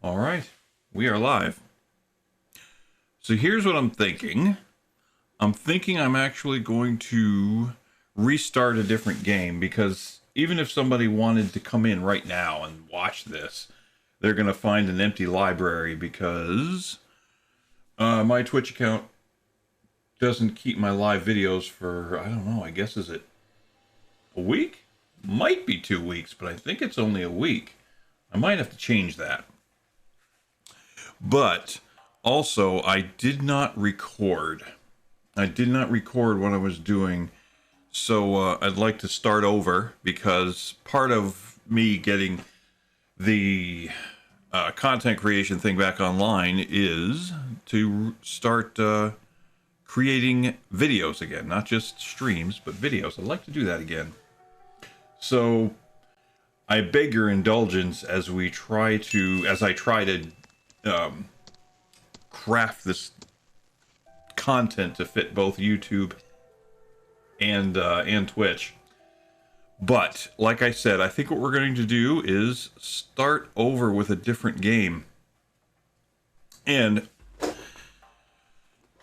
All right, we are live. So here's what I'm thinking. I'm actually going to restart a different game because even if somebody wanted to come in right now and watch this, they're going to find an empty library because my Twitch account doesn't keep my live videos for, I don't know, I guess is it a week? Might be 2 weeks, but I think it's only a week. I might have to change that. But also, I did not record. I did not record what I was doing. So I'd like to start over because part of me getting the content creation thing back online is to start creating videos again. Not just streams, but videos. I'd like to do that again. So I beg your indulgence as I try to craft this content to fit both YouTube and Twitch. But like I said, I think what we're going to do is start over with a different game. And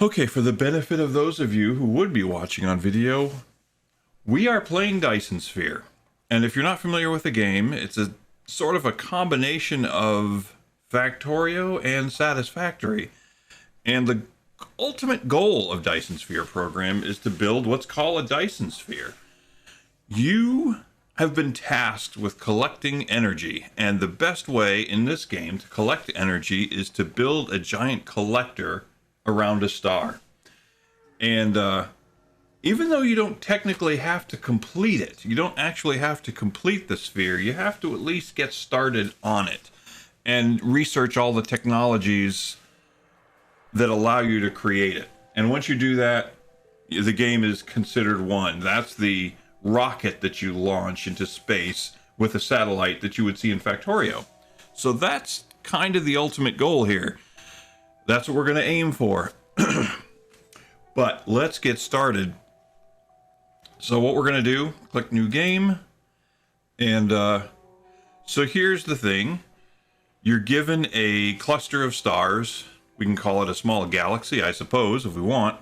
okay, for the benefit of those of you who would be watching on video, we are playing Dyson Sphere. And if you're not familiar with the game, it's a sort of a combination of Factorio and Satisfactory. And the ultimate goal of Dyson Sphere program is to build what's called a Dyson Sphere. You have been tasked with collecting energy, and the best way in this game to collect energy is to build a giant collector around a star. And even though you don't technically have to complete it, you don't actually have to complete the sphere, you have to at least get started on it and research all the technologies that allow you to create it. And once you do that, the game is considered won. That's the rocket that you launch into space with a satellite that you would see in Factorio. So that's kind of the ultimate goal here. That's what we're going to aim for. But let's get started. So what we're going to do, click new game. And so here's the thing. You're given a cluster of stars. We can call it a small galaxy, I suppose, if we want.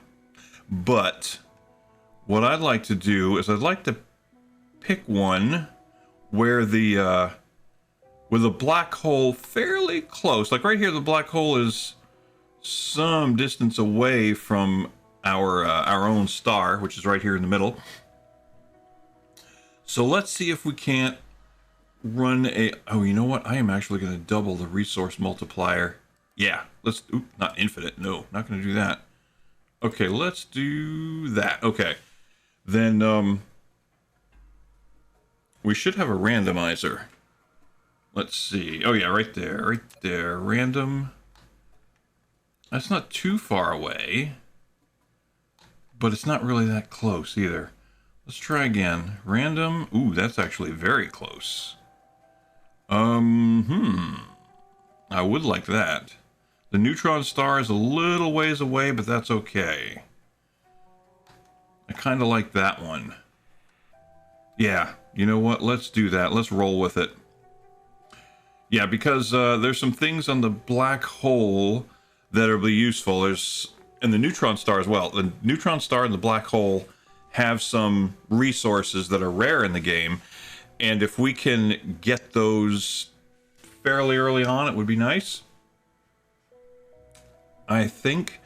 But what I'd like to do is I'd like to pick one where the with a black hole fairly close. Like right here, the black hole is some distance away from our own star, which is right here in the middle. So let's see if we can't run a... Oh, you know what? I am actually going to double the resource multiplier. Yeah, let's... Oop, not infinite. No, not going to do that. Okay, let's do that. Okay. Then, we should have a randomizer. Let's see. Oh, yeah, right there. Right there. Random. That's not too far away. But it's not really that close either. Let's try again. Random. Ooh, that's actually very close. I would like that. The neutron star is a little ways away, but that's okay. I kind of like that one. Yeah, you know what? Let's do that. Let's roll with it. Yeah, because there's some things on the black hole that will be useful. And the neutron star as well. The neutron star and the black hole have some resources that are rare in the game. And if we can get those fairly early on, it would be nice. I think.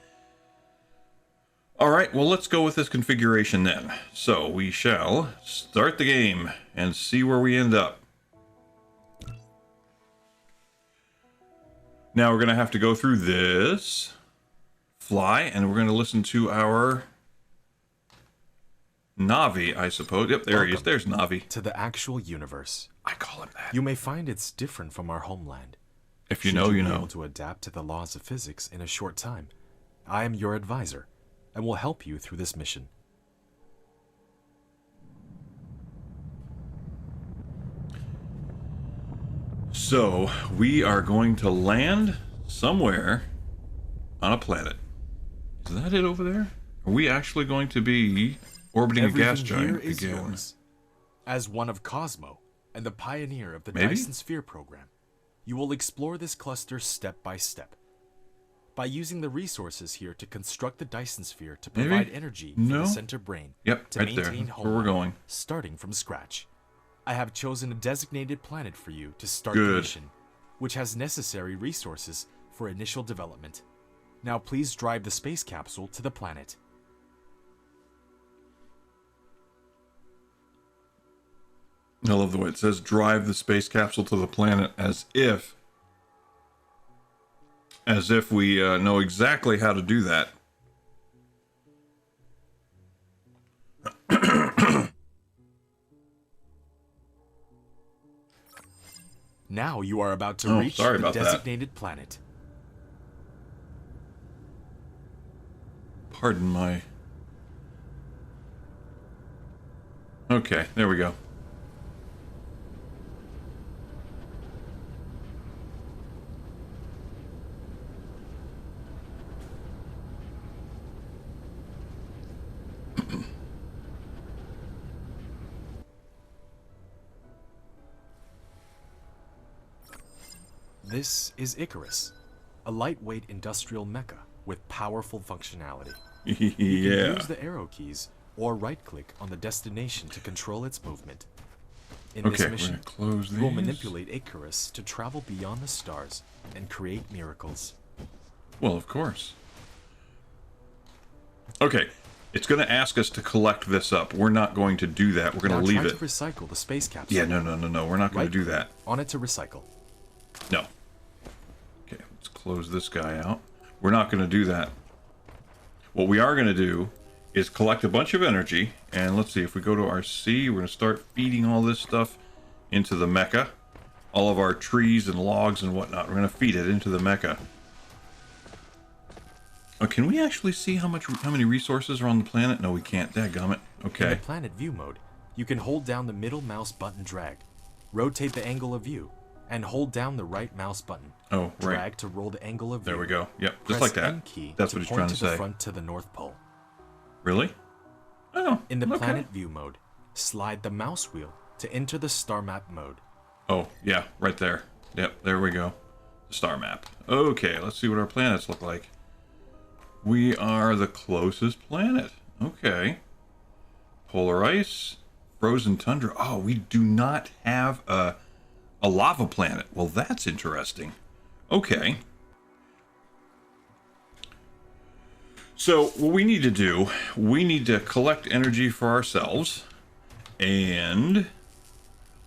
All right, well, let's go with this configuration then. So we shall start the game and see where we end up. Now we're going to have to go through this, fly, and we're going to listen to our Navi, I suppose. Yep, there he is. There's Navi. To the actual universe. I call him that. You may find it's different from our homeland. If you know, you Should be know. able to adapt to the laws of physics in a short time. I am your advisor, and will help you through this mission. So, we are going to land somewhere on a planet. Is that it over there? Are we actually going to be orbiting a gas giant here is again? yours. As one of Cosmo and the pioneer of the Maybe? Dyson Sphere program, You will explore this cluster step by step. By using the resources here to construct the Dyson sphere to Maybe? provide energy for No? the center brain Yep, to right there. maintain That's where we're home going. starting from scratch. I have chosen a designated planet for you to start Good. the mission, which has necessary resources for initial development. Now please drive the space capsule to the planet. I love the way it says drive the space capsule to the planet as if we know exactly how to do that. Now you are about to Oh, reach sorry the about that. designated planet. Pardon my... Okay, there we go. This is Icarus, a lightweight industrial mecha with powerful functionality. You can Yeah. use the arrow keys or right-click on the destination to control its movement. In Okay, this we're mission, gonna close you will these. manipulate Icarus to travel beyond the stars and create miracles. Well, of course. Okay, it's going to ask us to collect this up. We're not going to do that. We're going Now to leave try it. to recycle the space capsule. Yeah, no. We're not going to do that. On it to recycle. No. Okay, let's close this guy out. We're not going to do that. What we are going to do is collect a bunch of energy. And let's see, if we go to our C, we're going to start feeding all this stuff into the mecha. All of our trees and logs and whatnot. We're going to feed it into the mecha. Oh, can we actually see how many resources are on the planet? No, we can't. Dadgummit. In Okay. the planet view mode, you can hold down the middle mouse button drag, rotate the angle of view, and hold down the right mouse button. Oh, right. Drag to roll the angle of view. There we go. Yep, just Press like that. N key That's to what he's point trying to the say. front to the North Pole. Really? Oh, In the okay. planet view mode, slide the mouse wheel to enter the star map mode. Oh, yeah, right there. Yep, there we go. The star map. Okay, let's see what our planets look like. We are the closest planet. Okay. Polar ice, frozen tundra. Oh, we do not have a lava planet. Well, that's interesting. Okay. So, what we need to do, we need to collect energy for ourselves, and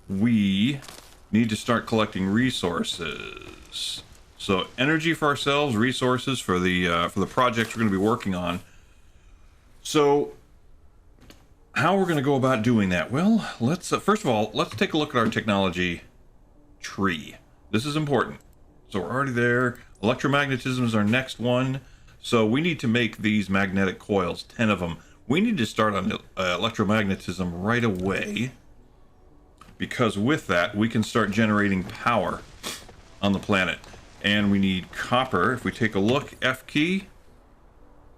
we need to start collecting resources. So, energy for ourselves, resources for the projects we're going to be working on. So, how we're going to go about doing that? Well, let's first of all, let's take a look at our technology tree. This is important. So we're already there. Electromagnetism is our next one. So we need to make these magnetic coils, 10 of them. We need to start on electromagnetism right away, because with that, we can start generating power on the planet. And we need copper. If we take a look, F key,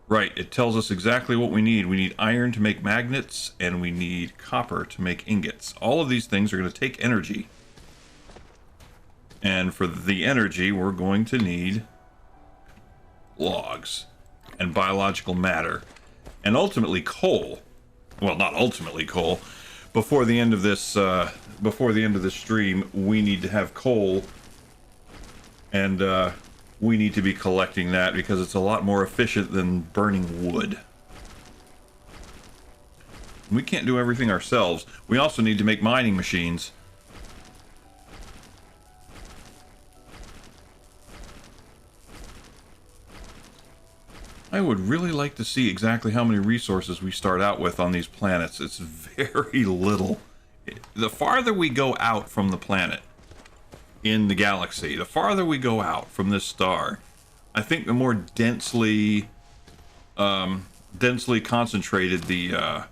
right, it tells us exactly what we need. We need iron to make magnets, and we need copper to make ingots. All of these things are going to take energy. And for the energy, we're going to need logs and biological matter, and ultimately coal. Well, not ultimately coal. Before the end of this stream, we need to have coal, and we need to be collecting that because it's a lot more efficient than burning wood. We can't do everything ourselves. We also need to make mining machines. I would really like to see exactly how many resources we start out with on these planets. It's very little. The farther we go out from the planet in the galaxy, the farther we go out from this star, I think the more densely concentrated the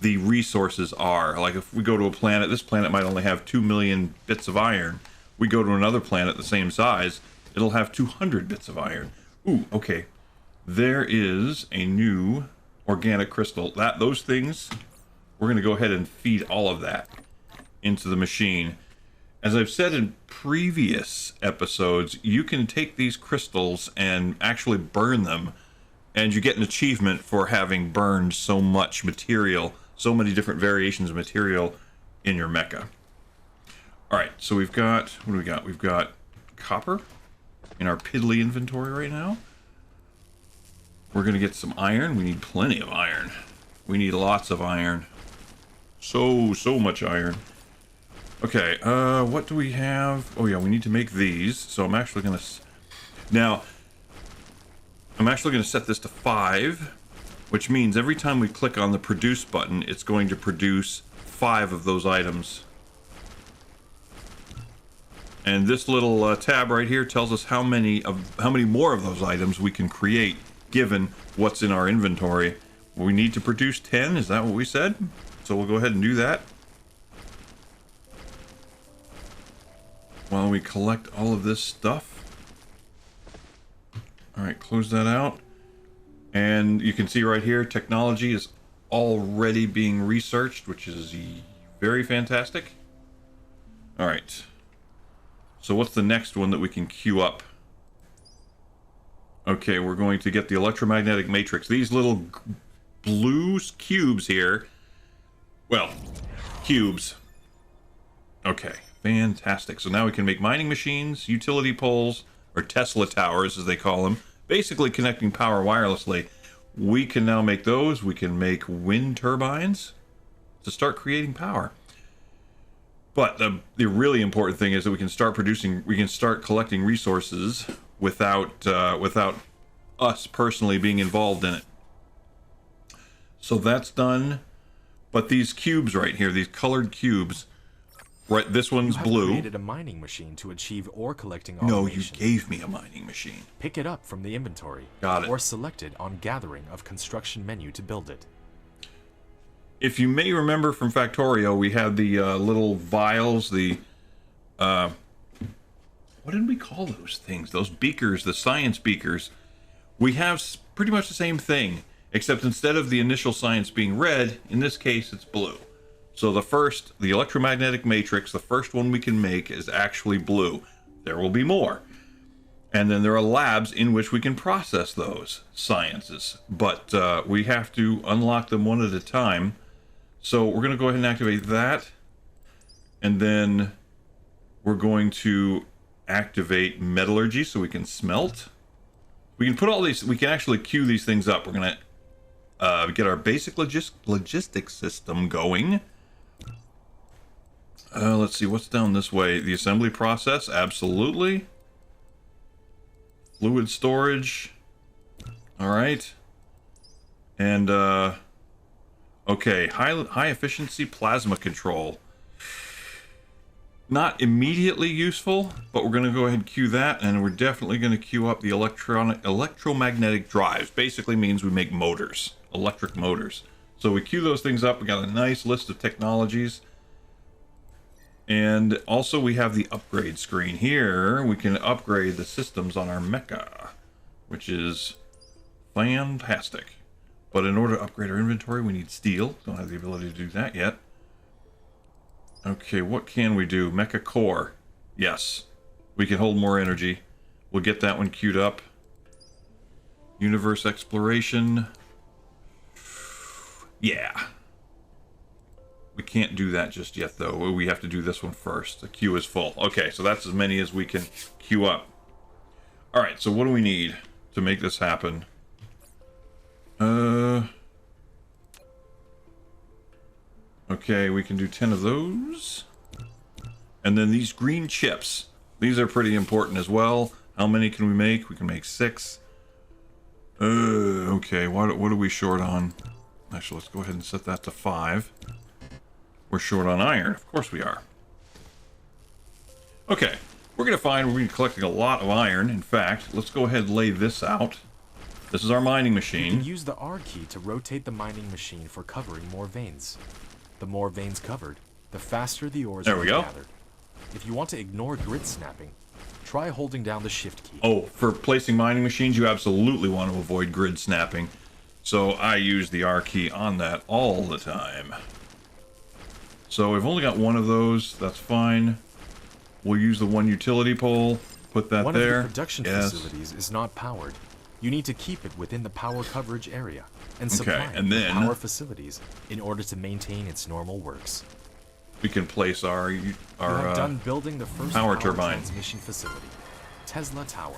resources are. Like if we go to a planet, this planet might only have 2 million bits of iron. We go to another planet the same size, it'll have 200 bits of iron. Ooh, okay. There is a new organic crystal. Those things, we're going to go ahead and feed all of that into the machine. As I've said in previous episodes, you can take these crystals and actually burn them, and you get an achievement for having burned so much material, so many different variations of material in your mecha. Alright, so we've got, what do we got? We've got copper in our piddly inventory right now. We're going to get some iron. We need plenty of iron. We need lots of iron. So much iron. Okay, what do we have? Oh yeah, we need to make these. So I'm actually going to... Now, I'm actually going to set this to 5, which means every time we click on the produce button, it's going to produce 5 of those items. And this little tab right here tells us how many more of those items we can create given what's in our inventory. We need to produce 10, is that what we said? So we'll go ahead and do that. While we collect all of this stuff. Alright, close that out. And you can see right here, technology is already being researched, which is very fantastic. Alright. So what's the next one that we can queue up? Okay, we're going to get the electromagnetic matrix. These little blue cubes here. Well, cubes. Okay, fantastic. So now we can make mining machines, utility poles, or Tesla towers as they call them. Basically connecting power wirelessly. We can now make those. We can make wind turbines to start creating power. But the really important thing is that we can start collecting resources without us personally being involved in it. So that's done. But these cubes right here, these colored cubes, right? This one's blue. You created a mining machine to achieve ore collecting automation. No, you gave me a mining machine. Pick it up from the inventory. Got it. Or select it on Gathering of Construction menu to build it. If you may remember from Factorio, we had the little vials, the... what did we call those things? Those beakers, the science beakers. We have pretty much the same thing, except instead of the initial science being red, in this case it's blue. So the electromagnetic matrix, the first one we can make is actually blue. There will be more. And then there are labs in which we can process those sciences. But we have to unlock them one at a time. So we're going to go ahead and activate that. And then we're going to activate metallurgy so we can smelt. We can put all these, we can actually queue these things up. We're going to get our basic logistics system going. Let's see, what's down this way? The assembly process, absolutely. Fluid storage. All right. And, okay, high efficiency plasma control. Not immediately useful, but we're going to go ahead and queue that, and we're definitely going to queue up the electromagnetic drives. Basically means we make motors, electric motors. So we queue those things up. We got a nice list of technologies. And also we have the upgrade screen here. We can upgrade the systems on our mecha, which is fantastic. But in order to upgrade our inventory, we need steel. Don't have the ability to do that yet. Okay, what can we do? Mecha core. Yes. We can hold more energy. We'll get that one queued up. Universe exploration. Yeah. We can't do that just yet, though. We have to do this one first. The queue is full. Okay, so that's as many as we can queue up. Alright, so what do we need to make this happen? Okay, we can do 10 of those. And then these green chips. These are pretty important as well. How many can we make? We can make 6. Okay, what are we short on? Actually, let's go ahead and set that to 5. We're short on iron. Of course we are. Okay, we're going to find we're going to be collecting a lot of iron. In fact, let's go ahead and lay this out. This is our mining machine. You can use the R key to rotate the mining machine for covering more veins. The more veins covered, the faster the ores are gathered. If you want to ignore grid snapping, try holding down the shift key. Oh, for placing mining machines, you absolutely want to avoid grid snapping. So I use the R key on that all the time. So we've only got one of those. That's fine. we'll use the one utility pole. Put that One there. of the production facilities is not powered. You need to keep it within the power coverage area and supply it with power facilities in order to maintain its normal works. We can place our you have done building the first power turbine transmission facility, Tesla Tower.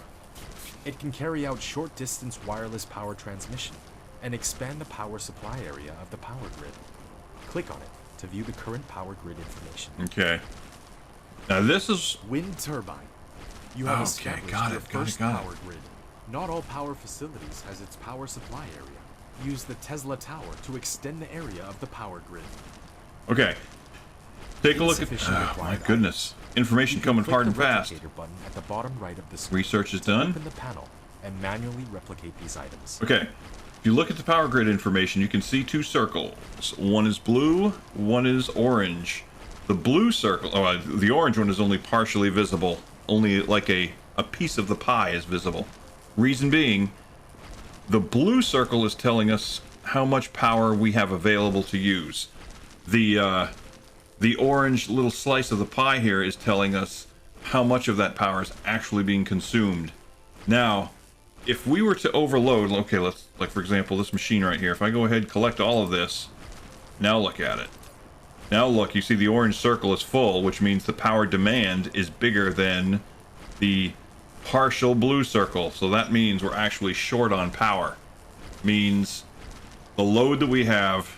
It can carry out short-distance wireless power transmission and expand the power supply area of the power grid. Click on it to view the current power grid information. Okay. Now this is wind turbine. You have established your first power grid. Not all power facilities has its power supply area. Use the Tesla Tower to extend the area of the power grid. Okay. Take a look at. Oh my goodness! Information coming hard and fast. Button at the bottom right of the screen. Research is done. Open the panel and manually replicate these items. Okay. If you look at the power grid information, you can see two circles. One is blue, one is orange. The blue circle, the orange one is only partially visible. Only like a piece of the pie is visible. Reason being, the blue circle is telling us how much power we have available to use. The orange little slice of the pie here is telling us how much of that power is actually being consumed. Now, if we were to overload, okay, let's, like for example, this machine right here, if I go ahead and collect all of this, now look at it. Now look, you see the orange circle is full, which means the power demand is bigger than the partial blue circle. So that means we're actually short on power. Means the load that we have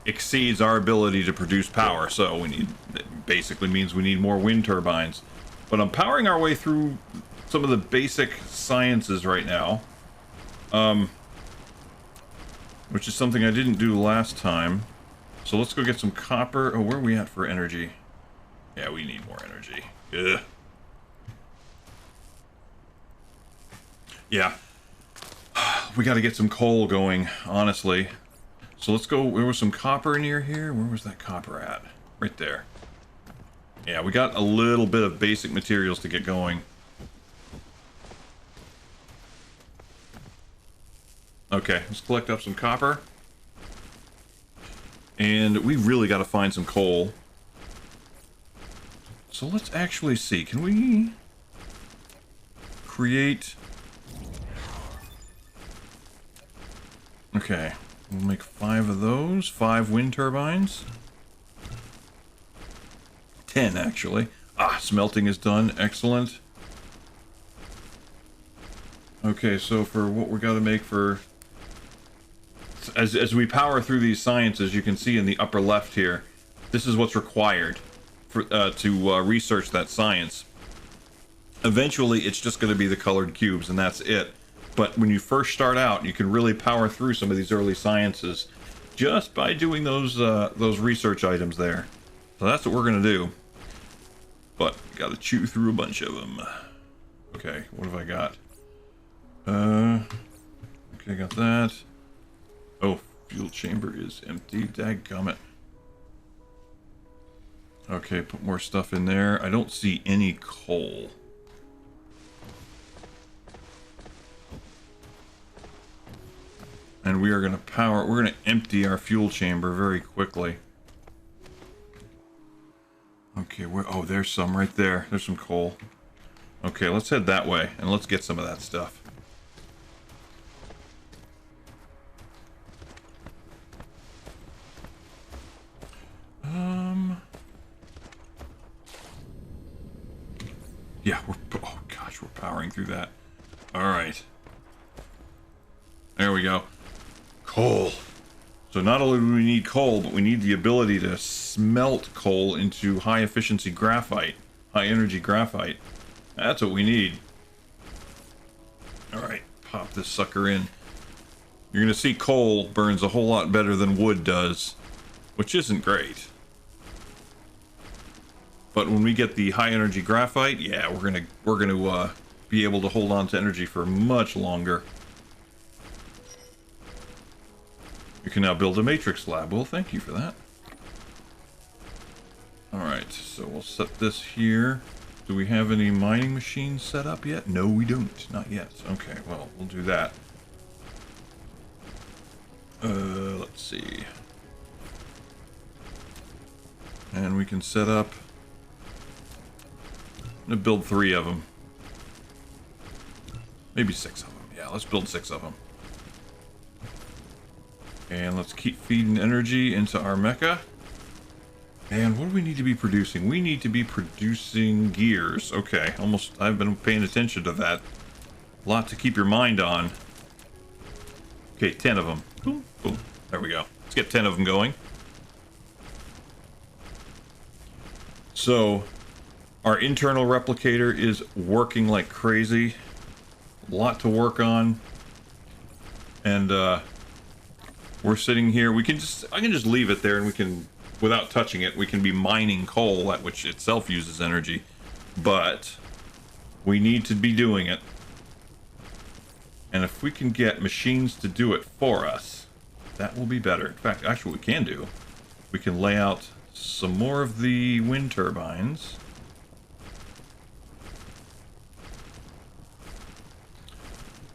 exceeds our ability to produce power. So it basically means we need more wind turbines. But I'm powering our way through some of the basic sciences right now. Which is something I didn't do last time. So let's go get some copper. Oh, where are we at for energy? Yeah, we need more energy. Ugh. Yeah. We got to get some coal going, honestly. So let's go. There was some copper near here. Where was that copper at? Right there. Yeah, we got a little bit of basic materials to get going. Okay, let's collect up some copper. And we really got to find some coal. So let's actually see. Can we create... Okay, we'll make 5 of those. 5 wind turbines. 10, actually. Ah, smelting is done. Excellent. Okay, so for what we got to make for... As we power through these sciences, you can see in the upper left here, this is what's required for to research that science. Eventually, it's just going to be the colored cubes, and that's it. But when you first start out, you can really power through some of these early sciences just by doing those research items there. So that's what we're going to do. But got to chew through a bunch of them. Okay, what have I got? Okay, got that. Oh, fuel chamber is empty. Dadgummit. Okay, put more stuff in there. I don't see any coal. And we are going to power... We're going to empty our fuel chamber very quickly. Okay, where... Oh, there's some right there. There's some coal. Okay, let's head that way, and let's get some of that stuff. Yeah, oh gosh, we're powering through that. Alright. There we go. Coal. So not only do we need coal, but we need the ability to smelt coal into high efficiency graphite. High energy graphite. That's what we need. Alright, pop this sucker in. You're going to see coal burns a whole lot better than wood does, which isn't great. But when we get the high energy graphite, yeah, we're gonna be able to hold on to energy for much longer. You can now build a matrix lab. Well, thank you for that. Alright, so we'll set this here. Do we have any mining machines set up yet? No, we don't. Not yet. Okay, well, we'll do that. Let's see. And we can set up gonna build 3 of them. Maybe 6 of them. Yeah, let's build 6 of them. And let's keep feeding energy into our mecha. And what do we need to be producing? We need to be producing gears. Okay, almost, I've been paying attention to that. A lot to keep your mind on. Okay, 10 of them. Boom, boom. There we go. Let's get 10 of them going. So, our internal replicator is working like crazy. A lot to work on. And, we're sitting here. I can just leave it there and we can, without touching it, we can be mining coal, which itself uses energy. But we need to be doing it. And if we can get machines to do it for us, that will be better. In fact, actually what we can do, we can lay out some more of the wind turbines.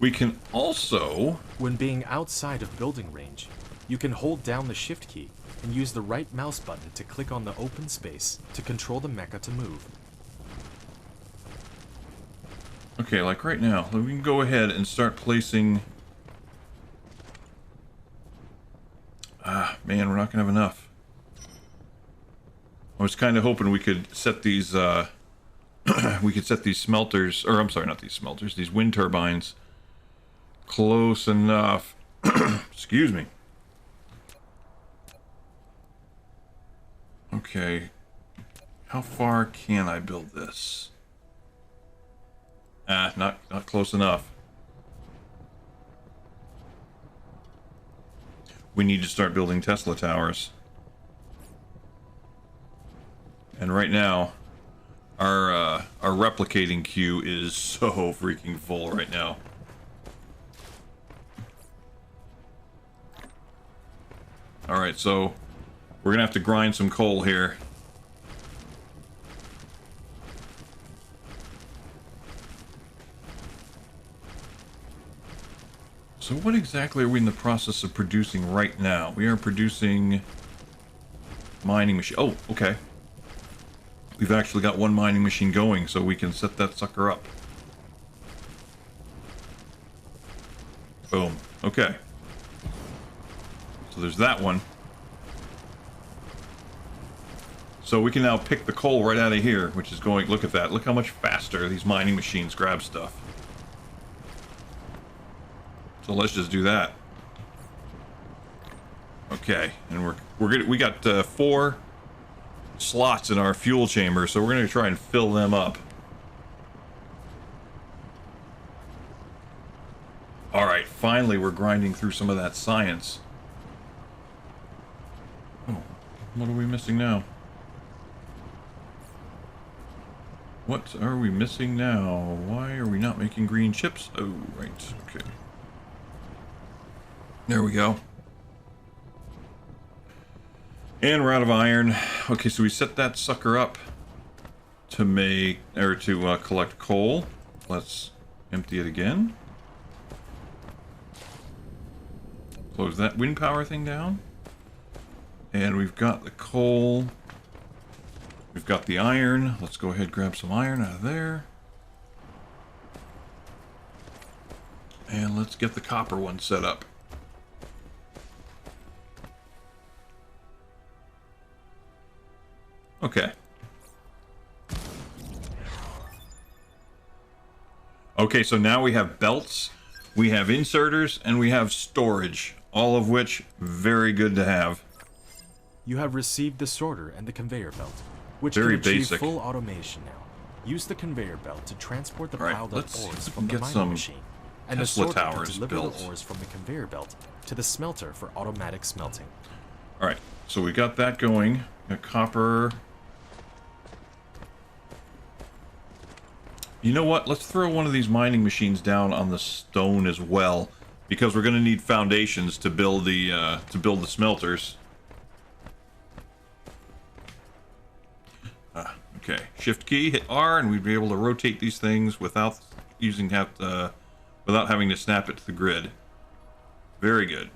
We can also... When being outside of building range, you can hold down the shift key and use the right mouse button to click on the open space to control the mecha to move. Okay, like right now, we can go ahead and start placing... Ah, man, we're not gonna have enough. I was kind of hoping we could set these, we could set these smelters, or I'm sorry, not these smelters, these wind turbines close enough. Excuse me. Okay, how far can I build this? Ah, not close enough. We need to start building Tesla towers. And right now, our replicating queue is so freaking full right now. Alright, so we're gonna have to grind some coal here. So what exactly are we in the process of producing right now? We are producing mining machine. Oh, okay. We've actually got one mining machine going, so we can set that sucker up. Boom. Okay. So there's that one. So we can now pick the coal right out of here, which is going... Look at that. Look how much faster these mining machines grab stuff. So let's just do that. Okay, and we got 4 slots in our fuel chamber, so we're gonna try and fill them up. All right, finally we're grinding through some of that science. Oh, what are we missing now? What are we missing now? Why are we not making green chips? Oh, right, okay. There we go. And we're out of iron. Okay, so we set that sucker up to make, or to collect coal. Let's empty it again. Close that wind power thing down. And we've got the coal. We've got the iron. Let's go ahead and grab some iron out of there. And let's get the copper one set up. Okay. Okay, so now we have belts, we have inserters, and we have storage, all of which very good to have. You have received the sorter and the conveyor belt, which Very can achieve basic. full automation now. Use the conveyor belt to transport the All right, piled let's see up if ores we from can the get mining some machine, and the Tesla sorter to towers deliver built. the ores from the conveyor belt to the smelter for automatic smelting. All right, so we got that going. Got copper. You know what? Let's throw one of these mining machines down on the stone as well, because we're going to need foundations to build the smelters. Okay, Shift key, hit R, and we'd be able to rotate these things without without having to snap it to the grid. Very good.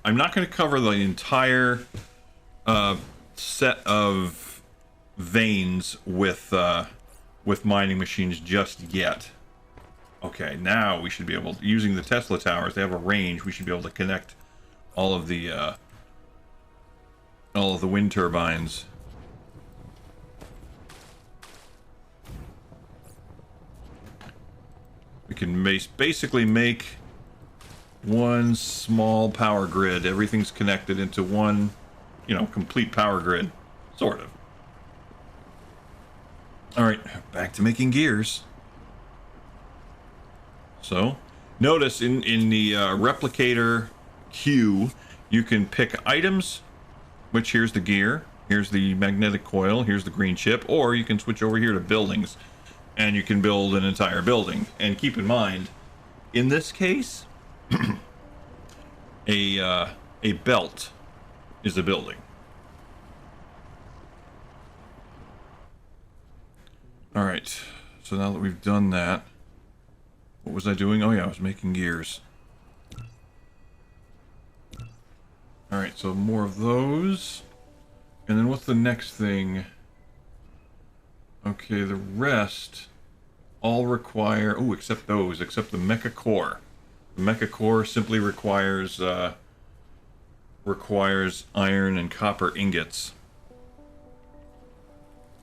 I'm not going to cover the entire set of veins with mining machines just yet. Okay, now we should be able to, using the Tesla towers, they have a range, we should be able to connect all of the wind turbines. We can basically make one small power grid. Everything's connected into one, you know, complete power grid, sort of. All right, back to making gears. So, notice in the replicator queue, you can pick items, which here's the gear, here's the magnetic coil, here's the green chip, or you can switch over here to buildings, and you can build an entire building. And keep in mind, in this case, a belt is a building. All right, so now that we've done that, what was I doing? Oh yeah, I was making gears. Alright, so more of those. And then what's the next thing? Okay, the rest all require... Oh, except those, except the mecha core. The mecha core simply requires iron and copper ingots.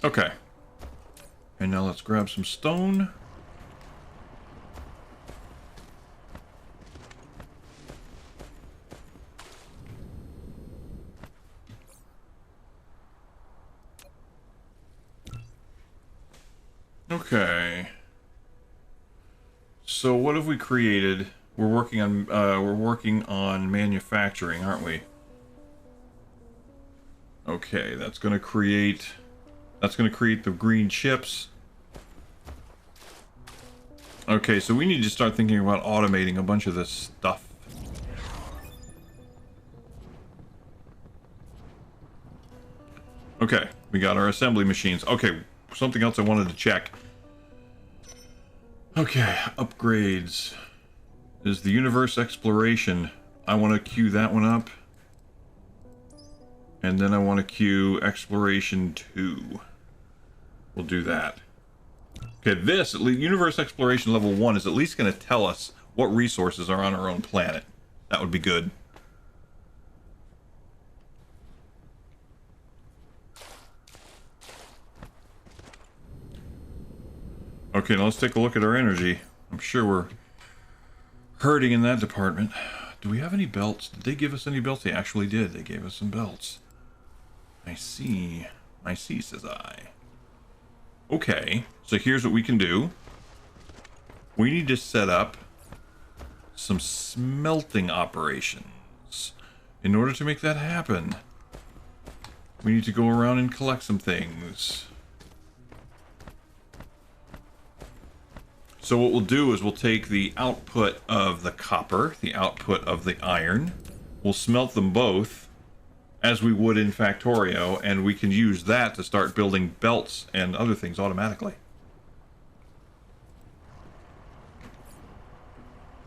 Okay. And now let's grab some stone. Okay. So what have we created? We're working on manufacturing, aren't we? Okay, that's going to create the green chips. Okay, so we need to start thinking about automating a bunch of this stuff. Okay, we got our assembly machines. Okay, something else I wanted to check. Okay, upgrades. Is the universe exploration. I want to queue that one up. And then I want to queue exploration 2. We'll do that. Okay, this, universe exploration level 1 is at least going to tell us what resources are on our own planet. That would be good. Okay, now let's take a look at our energy. I'm sure we're hurting in that department. Do we have any belts? Did they give us any belts? They actually did. They gave us some belts. I see. I see, says I. Okay, so here's what we can do. We need to set up some smelting operations. In order to make that happen, we need to go around and collect some things. So what we'll do is we'll take the output of the copper, the output of the iron, we'll smelt them both as we would in Factorio, and we can use that to start building belts and other things automatically.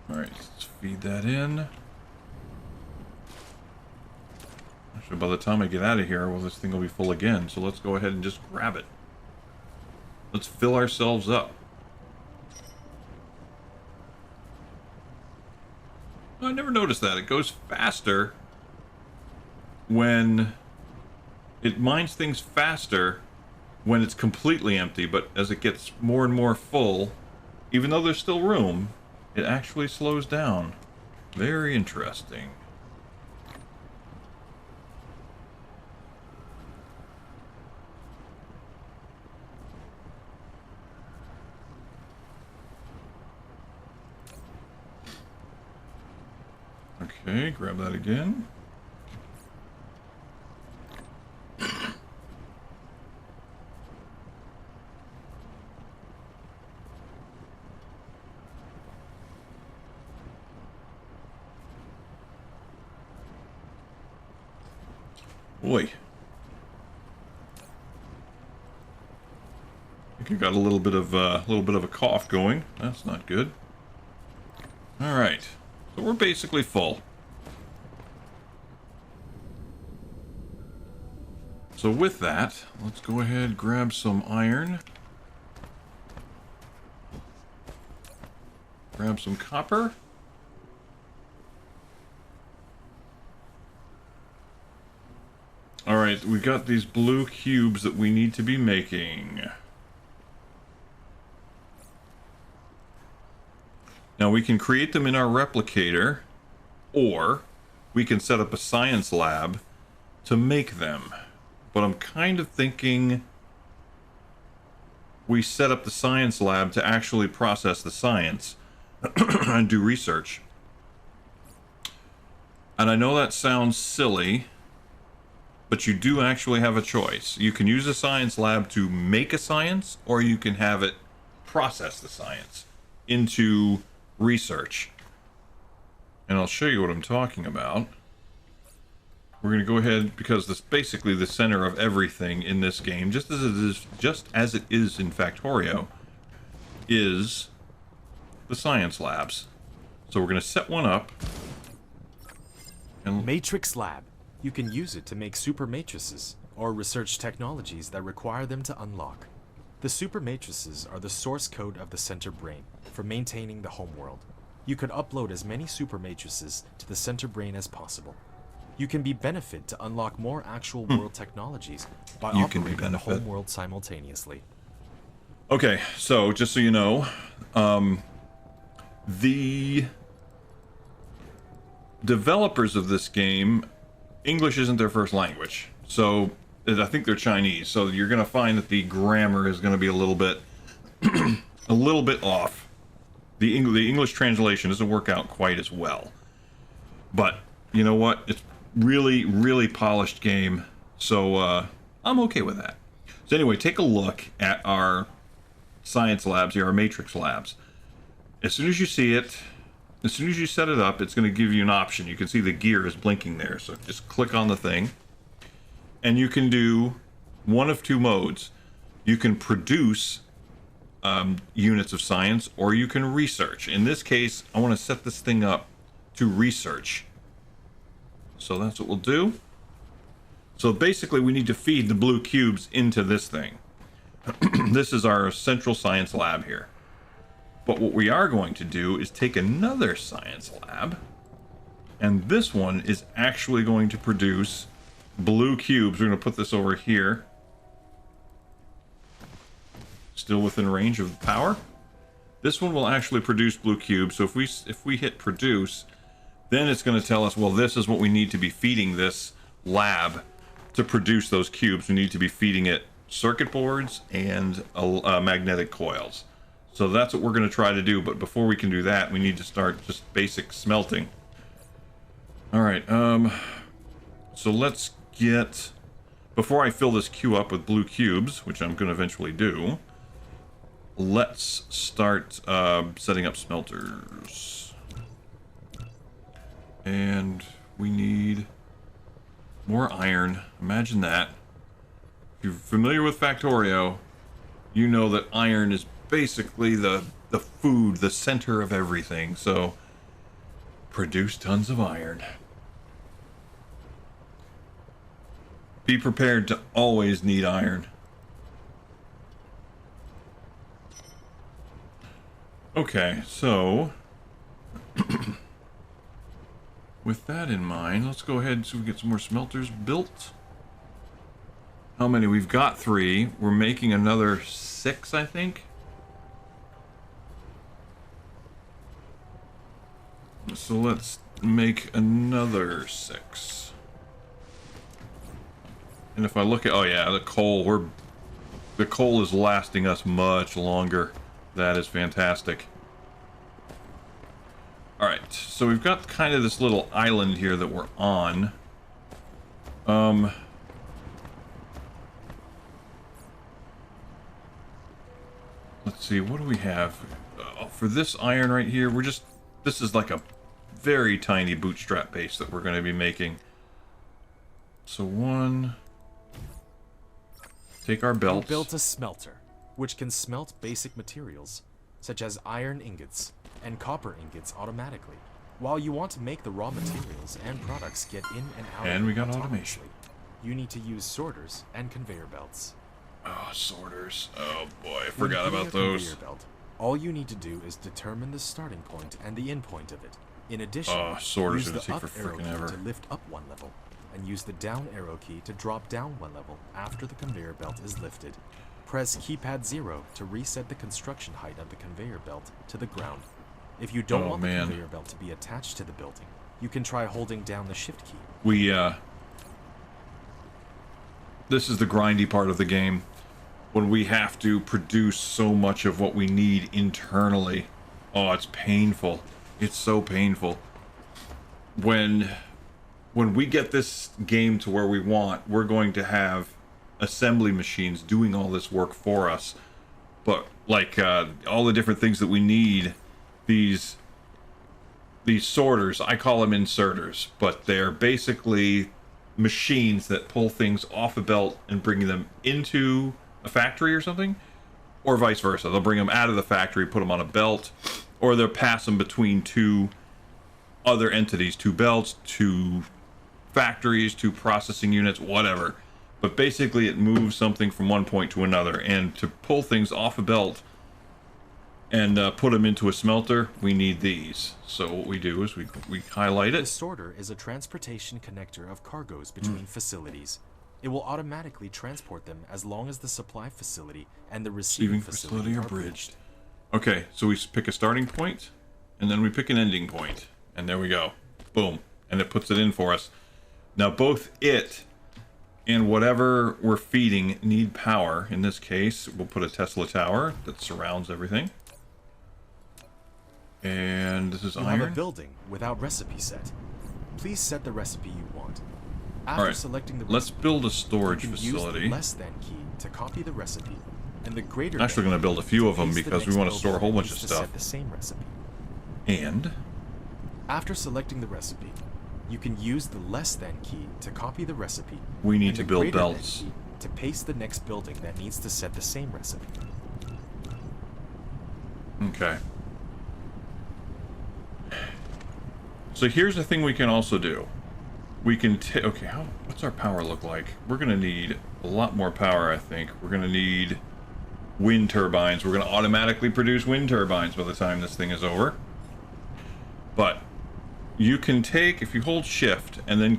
Alright, let's feed that in. Actually, by the time I get out of here, well, this thing will be full again, so let's go ahead and just grab it. Let's fill ourselves up. I never noticed that. It goes faster when it mines things faster when it's completely empty, but as it gets more and more full, even though there's still room, it actually slows down. Very interesting. Okay, grab that again. Boy. I think I got a little bit of a cough going. That's not good. All right. So we're basically full. So with that, let's go ahead and grab some iron. Grab some copper. Alright, we got these blue cubes that we need to be making. Now we can create them in our replicator, or we can set up a science lab to make them. But I'm kind of thinking we set up the science lab to actually process the science and do research. And I know that sounds silly, but you do actually have a choice. You can use a science lab to make a science, or you can have it process the science into research. And I'll show you what I'm talking about. We're going to go ahead, because this basically the center of everything in this game, just as it is in Factorio, is the science labs. So we're going to set one up. And Matrix Lab. You can use it to make super matrices, or research technologies that require them to unlock. The super matrices are the source code of the center brain for maintaining the homeworld. You could upload as many super matrices to the center brain as possible. You can be benefit to unlock more actual world technologies by operating the homeworld simultaneously. Okay, so just so you know, the developers of this game, English isn't their first language, so I think they're Chinese. So you're going to find that the grammar is going to be a little bit, a little bit off. The English translation doesn't work out quite as well. But you know what? It's really, really polished game, so I'm okay with that. So anyway, take a look at our science labs here, our matrix labs. As soon as you see it, as soon as you set it up, it's going to give you an option. You can see the gear is blinking there, so just click on the thing. And you can do one of two modes. You can produce units of science, or you can research. In this case, I want to set this thing up to research. So that's what we'll do. So basically, we need to feed the blue cubes into this thing. This is our central science lab here. But what we are going to do is take another science lab, and this one is actually going to produce blue cubes. We're going to put this over here. Still within range of the power. This one will actually produce blue cubes. So if we hit produce, then it's going to tell us, well, this is what we need to be feeding this lab to produce those cubes. We need to be feeding it circuit boards and magnetic coils. So that's what we're going to try to do. But before we can do that, we need to start just basic smelting. All right. So let's get, before I fill this queue up with blue cubes, which I'm going to eventually do, let's start setting up smelters. And we need more iron. Imagine that. If you're familiar with Factorio, you know that iron is basically the food, the center of everything. So produce tons of iron. Be prepared to always need iron. Okay, so with that in mind, let's go ahead and see if we get some more smelters built. How many? We've got 3. We're making another 6, I think. So let's make another 6. And if I look at, oh yeah, the coal is lasting us much longer. That is fantastic. Alright, so we've got kind of this little island here that we're on. Let's see, what do we have? For this iron right here, this is like a very tiny bootstrap base that we're going to be making. So one, take our belts. We built a smelter, which can smelt basic materials, such as iron ingots and copper ingots automatically, while you want to make the raw materials and products get in and out. And we got automation. you need to use sorters and conveyor belts. Oh, sorters. Oh boy, I When forgot hitting about a those. conveyor belt, all you need to do is determine the starting point and the end point of it. In addition, sorters use are the gonna take up for arrow frickin' key ever. to lift up one level, and use the down arrow key to drop down one level after the conveyor belt is lifted. Press keypad 0 to reset the construction height of the conveyor belt to the ground. If you don't want the conveyor belt to be attached to the building, you can try holding down the shift key. This is the grindy part of the game, when we have to produce so much of what we need internally. Oh, it's painful. It's so painful. When we get this game to where we want, we're going to have assembly machines doing all this work for us. But like all the different things that we need, these sorters, I call them inserters, but they're basically machines that pull things off a belt and bring them into a factory or something, or vice versa. They'll bring them out of the factory, put them on a belt, or they'll pass them between two other entities, two belts, two factories, two processing units, whatever. But basically it moves something from one point to another, and to pull things off a belt and put them into a smelter, we need these. So what we do is we highlight it. The sorter is a transportation connector of cargoes between facilities. It will automatically transport them as long as the supply facility and the receiving facility are bridged. Okay, so we pick a starting point, and then we pick an ending point. And there we go. Boom. And it puts it in for us. Now both it and whatever we're feeding need power. In this case, we'll put a Tesla tower that surrounds everything. And this is You iron. have a building without recipe set. Please set the recipe you want. After selecting the recipe, let's build a storage you can facility. use the less than key to copy the recipe, and the greater I'm actually than going to build a few to of them paste the because we next want to store a whole building bunch of to stuff. set the same recipe. And After selecting the recipe, you can use the less than key to copy the recipe. we need and to the build greater than belts. key to paste the next building that needs to set the same recipe. Okay. So here's the thing we can also do. We can okay, what's our power look like? We're going to need a lot more power, I think. We're going to need wind turbines. We're going to automatically produce wind turbines by the time this thing is over. But you can take, if you hold shift and then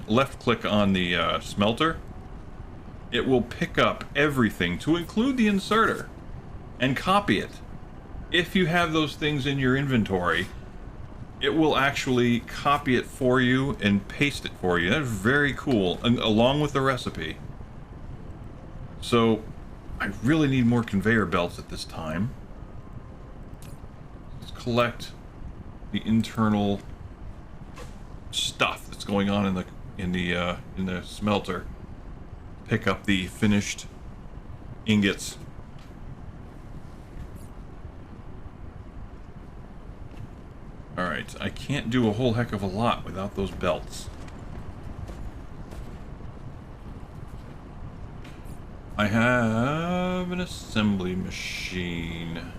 left click on the smelter, it will pick up everything to include the inserter and copy it. If you have those things in your inventory, it will actually copy it for you and paste it for you. That's very cool, and along with the recipe. So I really need more conveyor belts at this time. Let's collect the internal stuff that's going on in the smelter. Pick up the finished ingots. Alright, I can't do a whole heck of a lot without those belts. I have an assembly machine.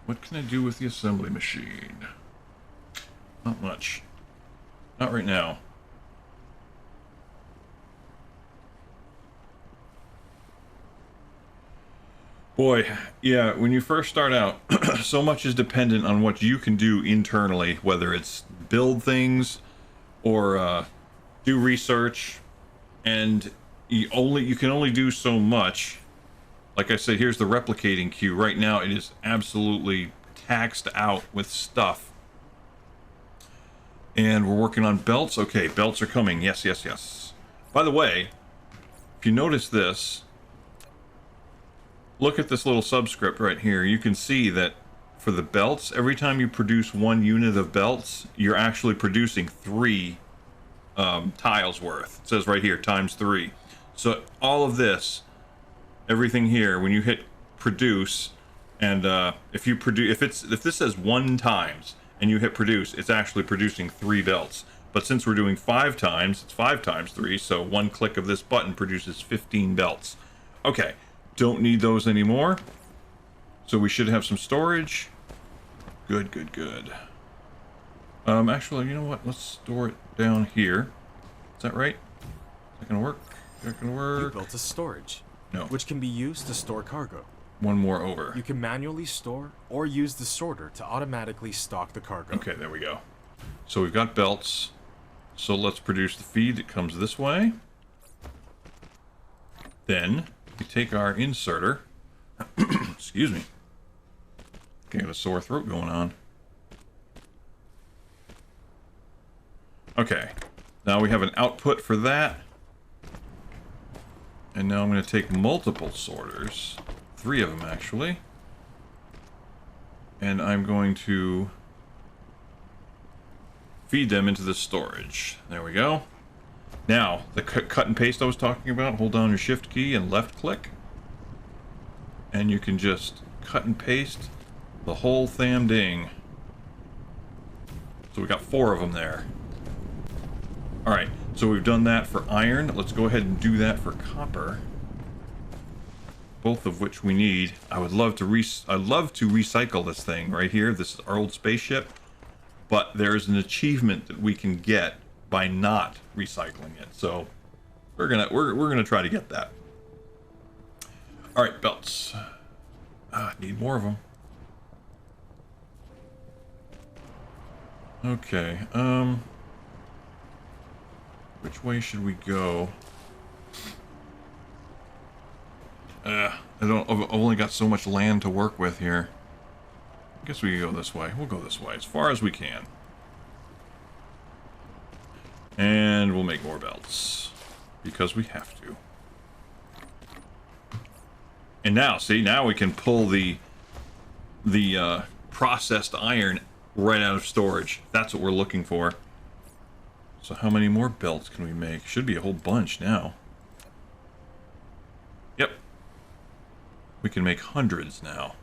What can I do with the assembly machine? Not much. Not right now. Boy, yeah, when you first start out, so much is dependent on what you can do internally, whether it's build things or do research, and you can only do so much. Like I said, here's the replicating queue. Right now, it is absolutely taxed out with stuff. And we're working on belts. Okay, belts are coming. Yes, yes, yes. By the way, if you notice this, look at this little subscript right here. You can see that for the belts, every time you produce 1 unit of belts, you're actually producing 3 tiles worth. It says right here, ×3. So all of this, everything here, when you hit produce, and if this says 1 times and you hit produce, it's actually producing 3 belts. But since we're doing 5 times, it's 5 times 3, so 1 click of this button produces 15 belts. Okay, don't need those anymore. So we should have some storage. Good, good, good. Actually, you know what? Let's store it down here. Is that right? Is that gonna work? Is that gonna work? You built a storage. No. Which can be used to store cargo. One more over. You can manually store or use the sorter to automatically stock the cargo. Okay, there we go. So we've got belts. So let's produce the feed that comes this way. Then we take our inserter. Excuse me. Got a sore throat going on. Okay. Now we have an output for that. And now I'm going to take multiple sorters. 3 of them, actually. And I'm going to feed them into the storage. There we go. Now, the cut and paste I was talking about, hold down your shift key and left click. And you can just cut and paste the whole tham ding. So we got 4 of them there. Alright, so we've done that for iron. Let's go ahead and do that for copper. Both of which we need. I would love to recycle this thing right here. This is our old spaceship. But there's an achievement that we can get by not recycling it. So we're gonna try to get that. Alright, belts. Need more of them. Okay, which way should we go? I've only got so much land to work with here. I guess we can go this way. We'll go this way as far as we can. And we'll make more belts. Because we have to. And now, see, now we can pull the processed iron right out of storage. That's what we're looking for. So how many more belts can we make? Should be a whole bunch now. Yep. We can make hundreds now.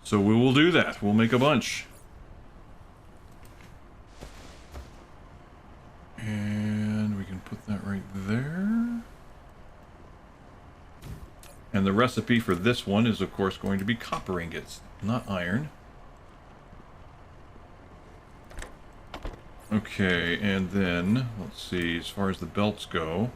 So we will do that. We'll make a bunch. And we can put that right there. And the recipe for this one is, of course, going to be copper ingots, not iron. Okay, and then, let's see, as far as the belts go.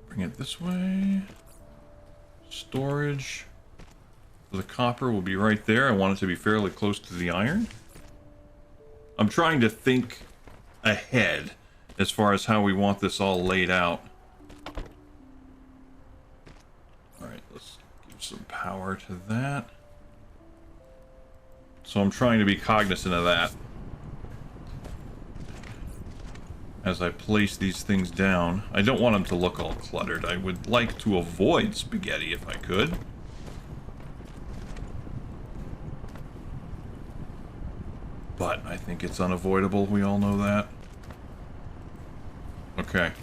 Bring it this way. Storage. The copper will be right there. I want it to be fairly close to the iron. I'm trying to think ahead as far as how we want this all laid out. Alright, let's give some power to that. So I'm trying to be cognizant of that as I place these things down. I don't want them to look all cluttered. I would like to avoid spaghetti if I could. But I think it's unavoidable. We all know that. Okay.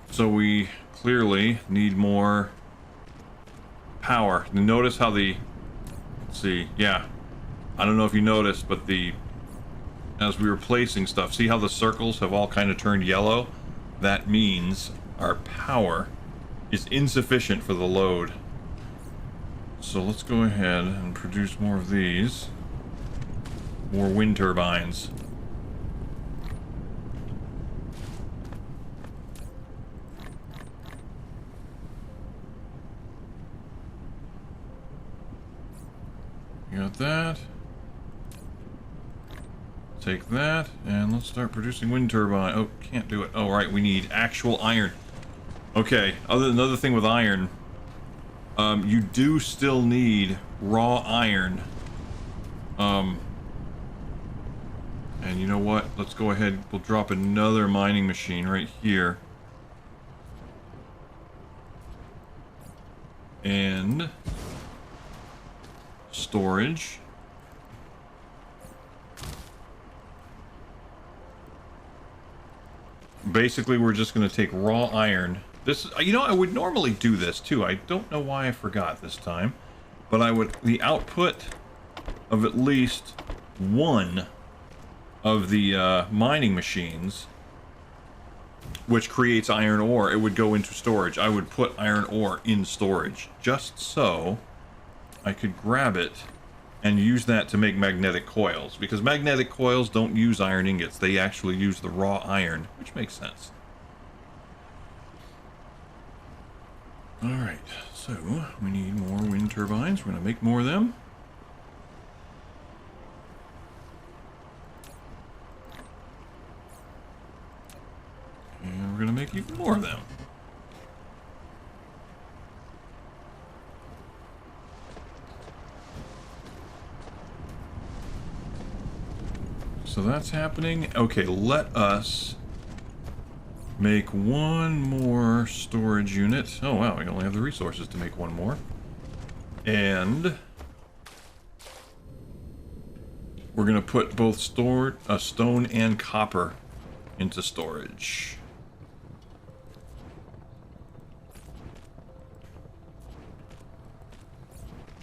So we clearly need more power. Notice how the... Let's see. Yeah. I don't know if you noticed, but as we were placing stuff, see how the circles have all kind of turned yellow? That means our power is insufficient for the load. So let's go ahead and produce more of these. More wind turbines. You got that. Take that, and let's start producing wind turbine. Oh, can't do it. Oh, right, we need actual iron. Okay, another thing with iron, you do still need raw iron. And you know what? Let's go ahead. We'll drop another mining machine right here. And storage. Basically, we're just going to take raw iron. This, you know, I would normally do this too. I don't know why I forgot this time. But I would, the output of at least one of the mining machines which creates iron ore. It would go into storage. I would put iron ore in storage just so I could grab it and use that to make magnetic coils, because magnetic coils don't use iron ingots. They actually use the raw iron, which makes sense. Alright, so we need more wind turbines. We're going to make more of them. And we're going to make even more of them. So that's happening. Okay, let us make one more storage unit. Oh wow, we only have the resources to make one more. And we're going to put both stone and copper into storage.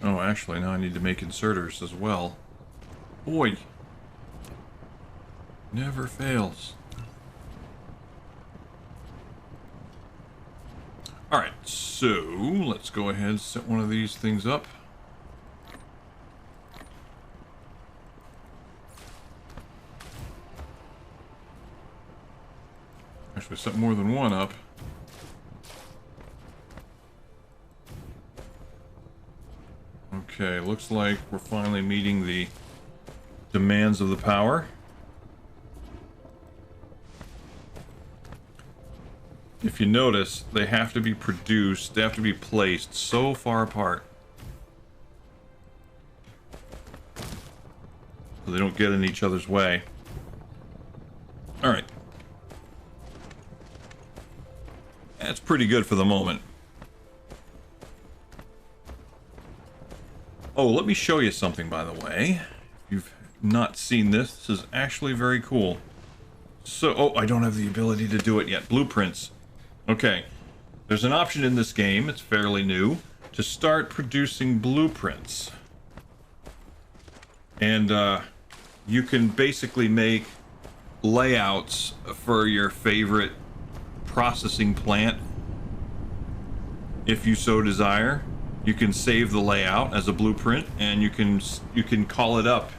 Oh, actually, now I need to make inserters as well. Boy. Never fails. Alright, so let's go ahead and set one of these things up. Actually, set more than one up. Okay, looks like we're finally meeting the demands of the power. If you notice, they have to be produced, they have to be placed so far apart so they don't get in each other's way. Alright. That's pretty good for the moment. Oh, let me show you something, by the way. If you've not seen this, this is actually very cool. So, oh, I don't have the ability to do it yet. Blueprints. Okay, there's an option in this game, it's fairly new, to start producing blueprints. And you can basically make layouts for your favorite processing plant if you so desire. You can save the layout as a blueprint, and you can call it up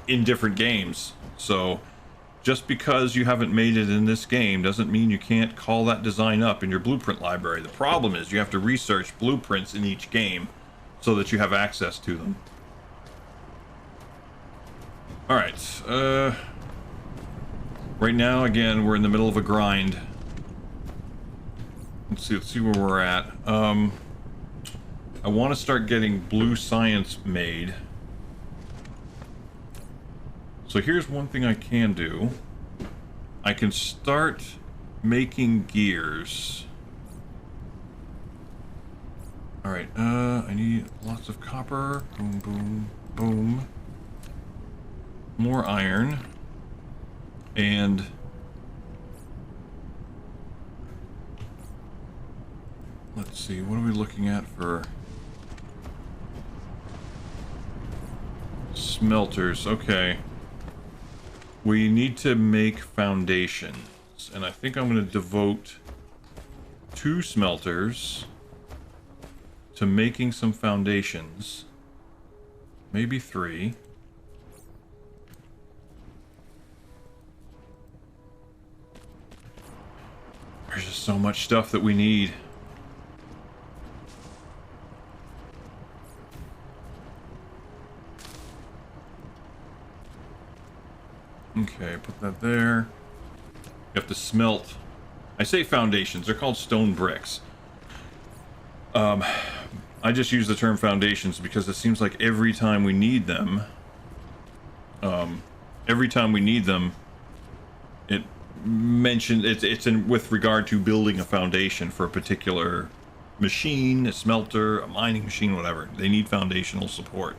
in different games. So just because you haven't made it in this game doesn't mean you can't call that design up in your blueprint library. The problem is you have to research blueprints in each game so that you have access to them. Alright, right now, again, we're in the middle of a grind. Let's see where we're at. I want to start getting blue science made. So here's one thing I can do. I can start making gears. Alright, I need lots of copper. Boom, boom, boom. More iron. And let's see, what are we looking at for smelters? Okay. We need to make foundations, and I think I'm going to devote 2 smelters to making some foundations. Maybe 3. There's just so much stuff that we need. Okay, put that there. You have to smelt. I say foundations, they're called stone bricks. I just use the term foundations because it seems like every time we need them, it mentioned it's in with regard to building a foundation for a particular machine, a smelter, a mining machine, whatever. They need foundational support.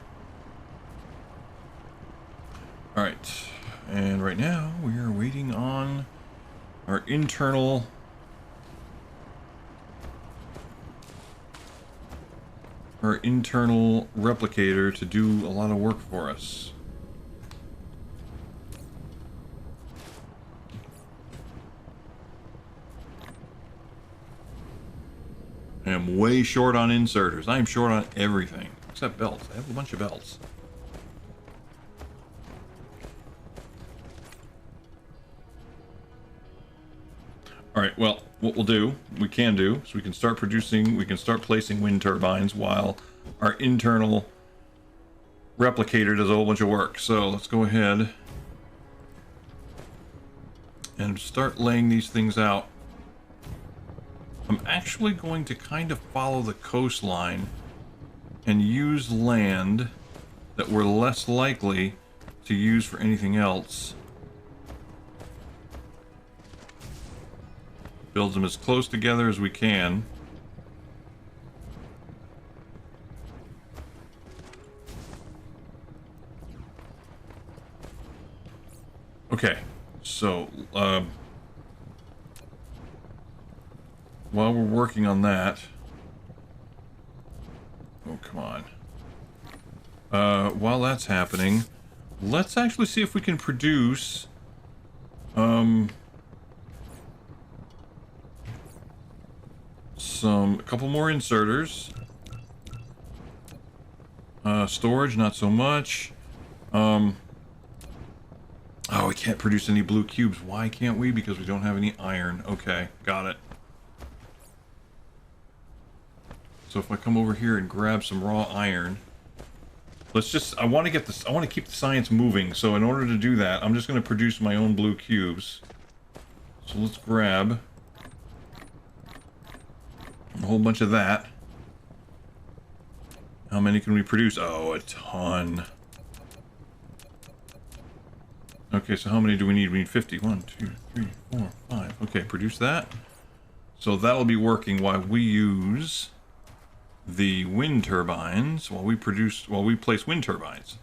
All right. And right now, we are waiting on our internal replicator to do a lot of work for us. am way short on inserters. I am short on everything. Except belts. I have a bunch of belts. Alright, well, what we'll do, we can start producing, we can start placing wind turbines while our internal replicator does a whole bunch of work. So let's go ahead and start laying these things out. I'm actually going to kind of follow the coastline and use land that we're less likely to use for anything else. Build them as close together as we can. Okay, so while we're working on that, oh come on. While that's happening, let's actually see if we can produce a couple more inserters. Storage, not so much. Oh, we can't produce any blue cubes. Why can't we? Because we don't have any iron. Okay, got it. So if I come over here and grab some raw iron, let's just, I want to keep the science moving. So in order to do that, I'm just going to produce my own blue cubes. So let's grab a whole bunch of that. How many can we produce? Oh, a ton. Okay, so how many do we need? We need 50. 1, 2, 3, 4, 5. Okay, produce that. So that'll be working while we use the wind turbines, while we place wind turbines.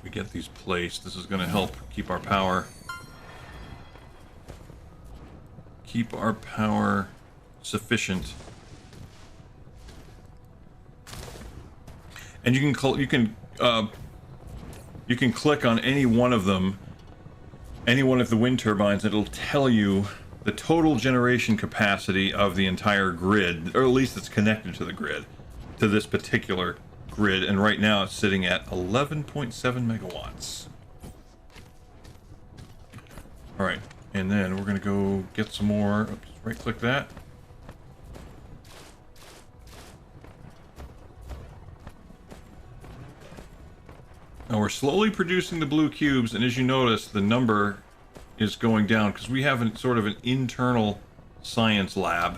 We get these placed. This is going to help keep our power. Keep our power sufficient. And you can click on any one of them, any one of the wind turbines, and it'll tell you the total generation capacity of the entire grid, or at least it's connected to the grid, to this particular grid, and right now it's sitting at 11.7 megawatts. Alright, and then we're going to go get some more. Oops, right click that. Now we're slowly producing the blue cubes, and as you notice, the number is going down because we have sort of an internal science lab.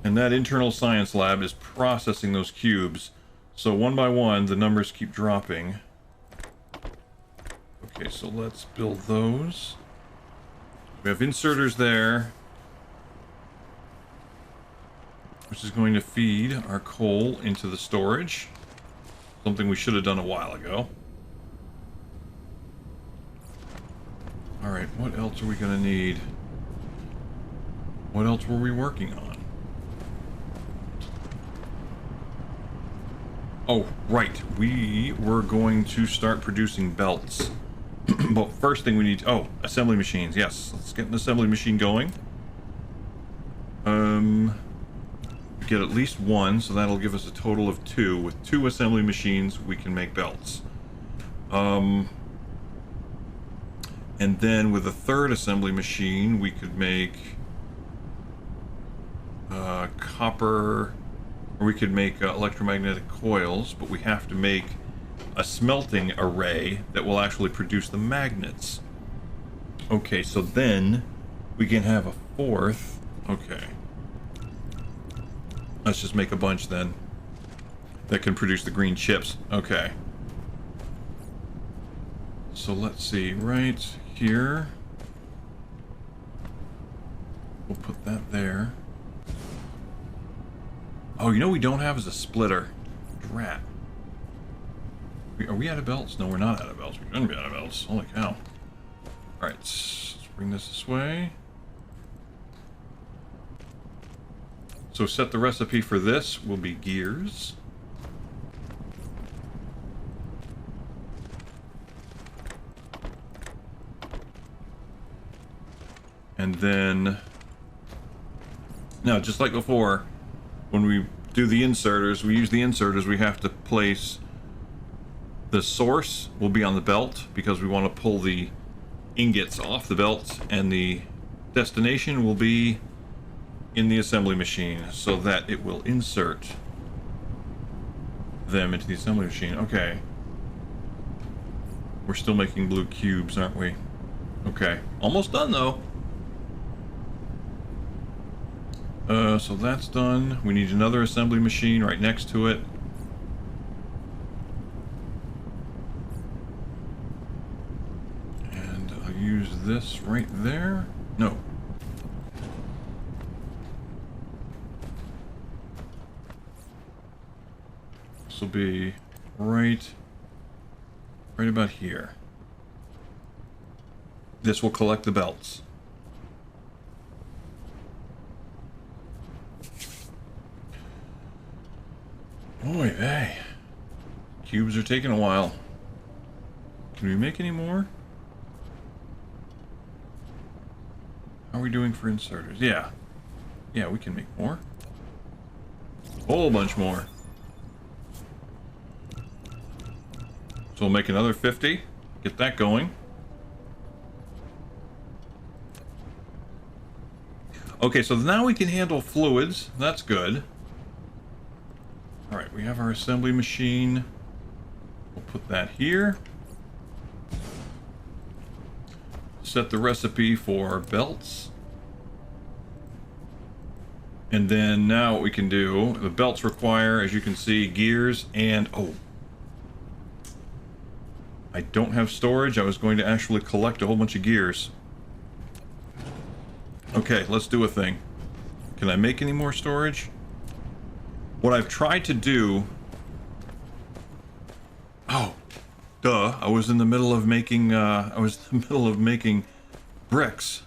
And that internal science lab is processing those cubes. So one by one, the numbers keep dropping. Okay, so let's build those. We have inserters there, which is going to feed our coal into the storage. Something we should have done a while ago. Alright, what else are we going to need? What else were we working on? Oh, right. We were going to start producing belts. But first thing we need... Oh, assembly machines. Yes, let's get an assembly machine going. Get at least one, so that'll give us a total of 2. With 2 assembly machines, we can make belts. And then with a 3rd assembly machine, we could make copper, or we could make electromagnetic coils, but we have to make a smelting array that will actually produce the magnets. Okay, so then we can have a 4th. Okay. Let's just make a bunch then that can produce the green chips. Okay. So let's see, right here. We'll put that there. Oh, you know what we don't have is a splitter. Drat. Are we out of belts? No, we're not out of belts. We're gonna be out of belts. Holy cow. Alright, let's bring this way. So set the recipe for this will be gears. And then, now just like before, when we do the inserters, we use the inserters, we have to place the source will be on the belt because we want to pull the ingots off the belt, and the destination will be in the assembly machine so that it will insert them into the assembly machine. Okay. We're still making blue cubes, aren't we? Okay. Almost done, though. So that's done. We need another assembly machine right next to it. And I'll use this right there. No. This will be right about here. This will collect the belts. Boy, hey. Cubes are taking a while. Can we make any more? How are we doing for inserters? Yeah. Yeah, we can make more. A whole bunch more. So we'll make another 50. Get that going. Okay, so now we can handle fluids. That's good. Alright, we have our assembly machine. We'll put that here. Set the recipe for belts. And then now what we can do, the belts require, as you can see, gears and... oh. I don't have storage. I was going to actually collect a whole bunch of gears. Okay, let's do a thing. Can I make any more storage? What I've tried to do... oh, duh. I was in the middle of making, bricks.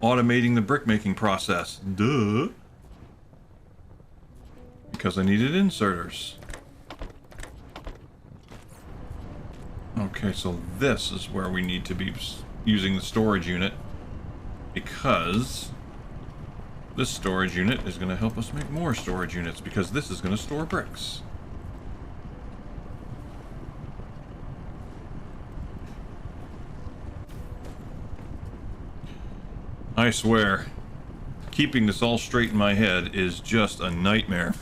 Automating the brick making process. Duh. Because I needed inserters. Okay, so this is where we need to be using the storage unit. Because... this storage unit is going to help us make more storage units, because this is going to store bricks. I swear, keeping this all straight in my head is just a nightmare.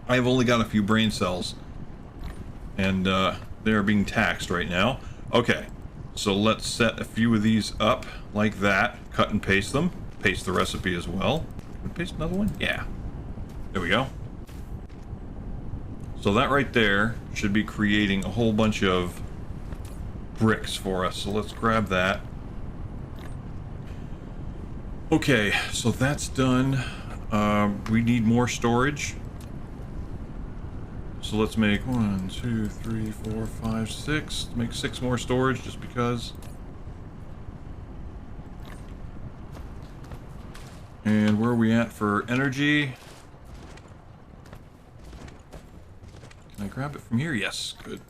I've only got a few brain cells, and they're being taxed right now. Okay, so let's set a few of these up like that, cut and paste them. Paste the recipe as well. Can we paste another one? Yeah. There we go. So that right there should be creating a whole bunch of bricks for us. So let's grab that. Okay, so that's done. We need more storage. So let's make 1, 2, 3, 4, 5, 6. Let's make 6 more storage just because. And where are we at for energy? Can I grab it from here? Yes, good.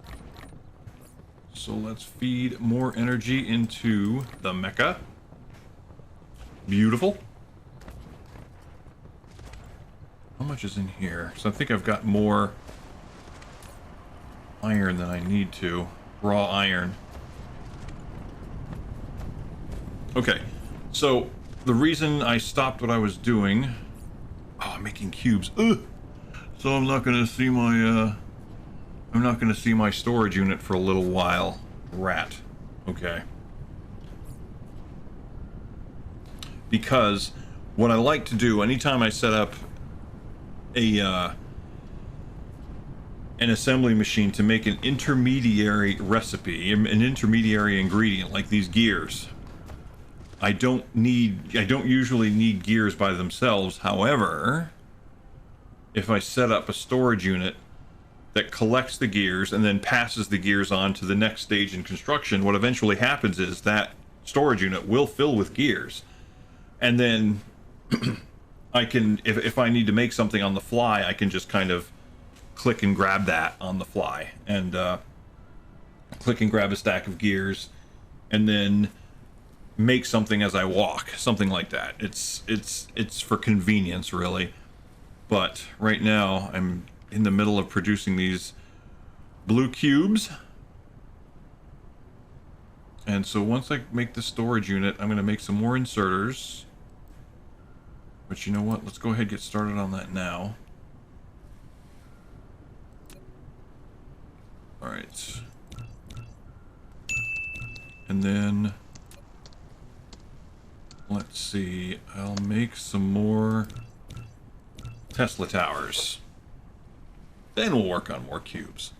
So let's feed more energy into the mecha. Beautiful. How much is in here? So I think I've got more iron than I need to. Raw iron. Okay, so the reason I stopped what I was doing... oh, I'm making cubes. Ugh. So I'm not gonna see my storage unit for a little while. Rat. Okay. Because what I like to do anytime I set up an assembly machine to make an intermediary recipe, an intermediary ingredient like these gears. I don't usually need gears by themselves. However, if I set up a storage unit that collects the gears and then passes the gears on to the next stage in construction, what eventually happens is that storage unit will fill with gears. And then I can, if I need to make something on the fly, I can just kind of click and grab that on the fly, and click and grab a stack of gears, and then make something as I walk, something like that. It's for convenience, really. But right now, I'm in the middle of producing these blue cubes. And so once I make the storage unit, I'm going to make some more inserters. But you know what? Let's go ahead and get started on that now. Alright. And then, let's see, I'll make some more Tesla towers. Then we'll work on more cubes.